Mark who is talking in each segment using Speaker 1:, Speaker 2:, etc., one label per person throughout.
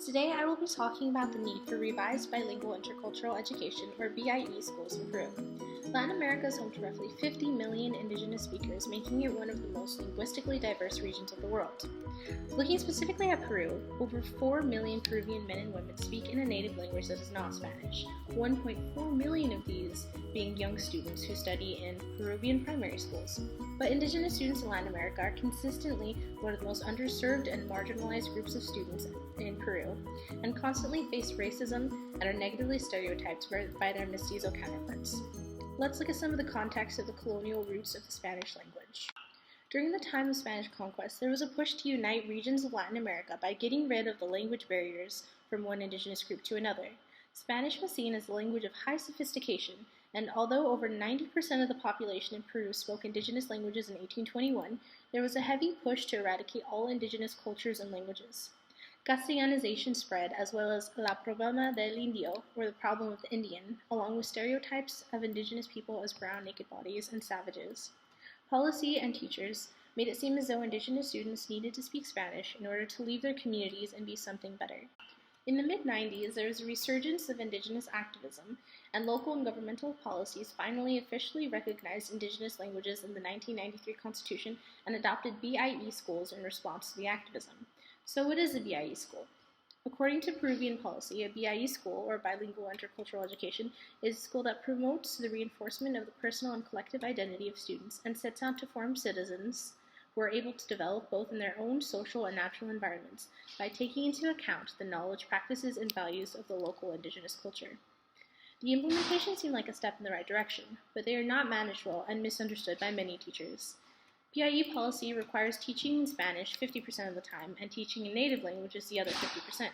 Speaker 1: Today I will be talking about the need for revised bilingual intercultural education, or BIE, schools in Peru. Latin America is home to roughly 50 million indigenous speakers, making it one of the most linguistically diverse regions of the world. Looking specifically at Peru, over 4 million Peruvian men and women speak in a native language that is not Spanish, 1.4 million of these being young students who study in Peruvian primary schools. But indigenous students in Latin America are consistently one of the most underserved and marginalized groups of students in Peru, and constantly face racism and are negatively stereotyped by their mestizo counterparts. Let's look at some of the context of the colonial roots of the Spanish language. During the time of Spanish conquest, there was a push to unite regions of Latin America by getting rid of the language barriers from one indigenous group to another. Spanish was seen as a language of high sophistication, and although over 90% of the population in Peru spoke indigenous languages in 1821, there was a heavy push to eradicate all indigenous cultures and languages. Castellanization spread, as well as la problema del indio, or the problem of the Indian, along with stereotypes of indigenous people as brown naked bodies and savages. Policy and teachers made it seem as though indigenous students needed to speak Spanish in order to leave their communities and be something better. In the mid-90s, there was a resurgence of indigenous activism, and local and governmental policies finally officially recognized indigenous languages in the 1993 Constitution and adopted BIE schools in response to the activism. So what is a BIE school? According to Peruvian policy, a BIE school, or bilingual intercultural education, is a school that promotes the reinforcement of the personal and collective identity of students and sets out to form citizens who are able to develop both in their own social and natural environments by taking into account the knowledge, practices, and values of the local indigenous culture. The implementation seemed like a step in the right direction, but they are not managed well and misunderstood by many teachers. BIE policy requires teaching in Spanish 50% of the time and teaching in native languages the other 50%.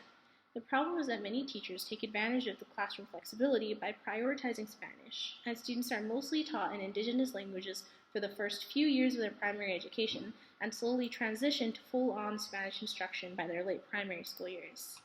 Speaker 1: The problem is that many teachers take advantage of the classroom flexibility by prioritizing Spanish, and students are mostly taught in indigenous languages for the first few years of their primary education and slowly transition to full-on Spanish instruction by their late primary school years.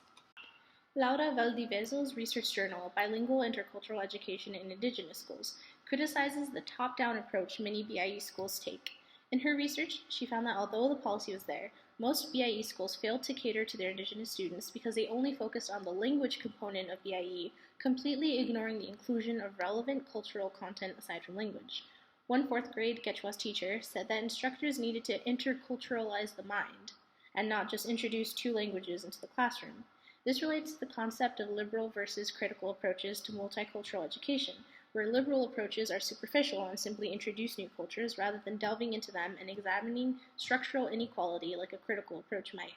Speaker 1: Laura Valdivieso's research journal, Bilingual Intercultural Education in Indigenous Schools, criticizes the top-down approach many BIE schools take. In her research, she found that although the policy was there, most BIE schools failed to cater to their indigenous students because they only focused on the language component of BIE, completely ignoring the inclusion of relevant cultural content aside from language. One fourth-grade Quechua's teacher said that instructors needed to interculturalize the mind, and not just introduce two languages into the classroom. This relates to the concept of liberal versus critical approaches to multicultural education, where liberal approaches are superficial and simply introduce new cultures rather than delving into them and examining structural inequality like a critical approach might.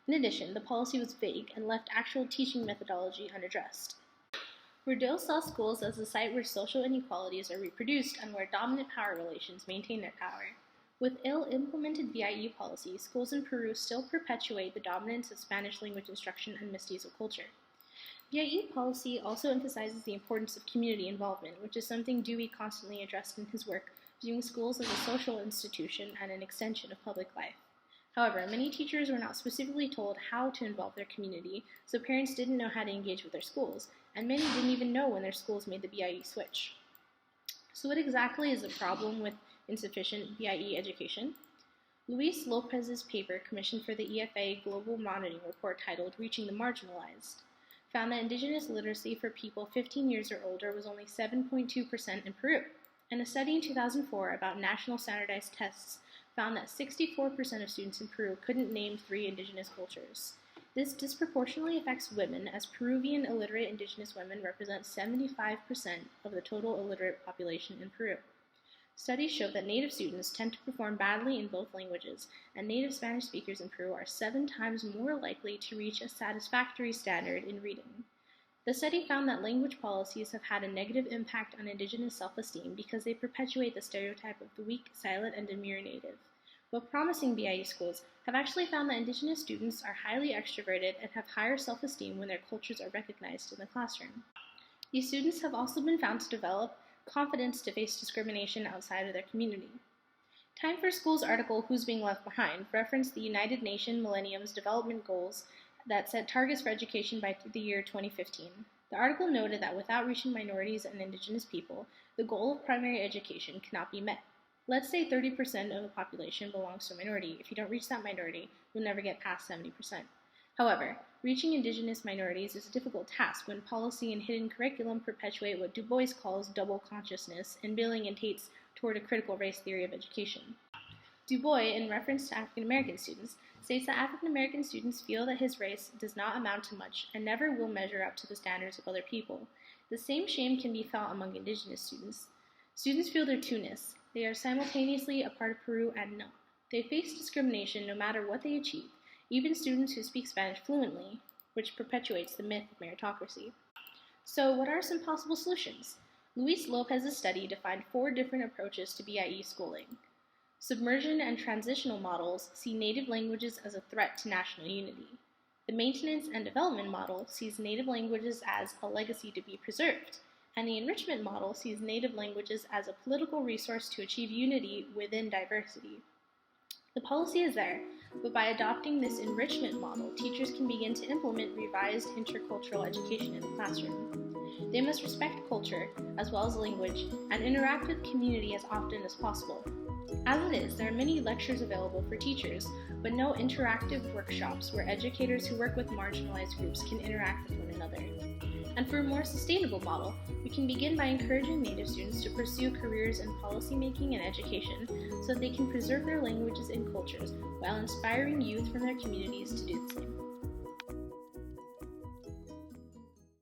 Speaker 1: In addition, the policy was vague and left actual teaching methodology unaddressed. Rodil saw schools as a site where social inequalities are reproduced and where dominant power relations maintain their power. With ill-implemented BIE policy, schools in Peru still perpetuate the dominance of Spanish language instruction and mestizo culture. BIE policy also emphasizes the importance of community involvement, which is something Dewey constantly addressed in his work, viewing schools as a social institution and an extension of public life. However, many teachers were not specifically told how to involve their community, so parents didn't know how to engage with their schools, and many didn't even know when their schools made the BIE switch. So what exactly is the problem with insufficient BIE education? Luis Lopez's paper, commissioned for the EFA Global Monitoring Report titled Reaching the Marginalized, found that indigenous literacy for people 15 years or older was only 7.2% in Peru, and a study in 2004 about national standardized tests found that 64% of students in Peru couldn't name 3 indigenous cultures. This disproportionately affects women, as Peruvian illiterate indigenous women represent 75% of the total illiterate population in Peru. Studies show that native students tend to perform badly in both languages, and native Spanish speakers in Peru are 7 times more likely to reach a satisfactory standard in reading. The study found that language policies have had a negative impact on indigenous self-esteem because they perpetuate the stereotype of the weak, silent, and demure native. But promising BIE schools have actually found that indigenous students are highly extroverted and have higher self-esteem when their cultures are recognized in the classroom. These students have also been found to develop confidence to face discrimination outside of their community. Time for School's article, Who's Being Left Behind, referenced the United Nations Millennium's Development Goals that set targets for education by the year 2015. The article noted that without reaching minorities and indigenous people, the goal of primary education cannot be met. Let's say 30% of the population belongs to a minority. If you don't reach that minority, you'll never get past 70%. However, reaching Indigenous minorities is a difficult task when policy and hidden curriculum perpetuate what Du Bois calls double consciousness and orientates toward a critical race theory of education. Du Bois, in reference to African American students, states that African American students feel that his race does not amount to much and never will measure up to the standards of other people. The same shame can be felt among Indigenous students. Students feel their two-ness. They are simultaneously a part of Peru and not. They face discrimination no matter what they achieve, even students who speak Spanish fluently, which perpetuates the myth of meritocracy. So, what are some possible solutions? Luis Lopez's study defined 4 different approaches to BIE schooling. Submersion and transitional models see native languages as a threat to national unity. The maintenance and development model sees native languages as a legacy to be preserved, and the enrichment model sees native languages as a political resource to achieve unity within diversity. The policy is there, but by adopting this enrichment model, teachers can begin to implement revised intercultural education in the classroom. They must respect culture, as well as language, and interact with community as often as possible. As it is, there are many lectures available for teachers, but no interactive workshops where educators who work with marginalized groups can interact with one another. And for a more sustainable model, we can begin by encouraging Native students to pursue careers in policymaking and education so that they can preserve their languages and cultures while inspiring youth from their communities to do the same.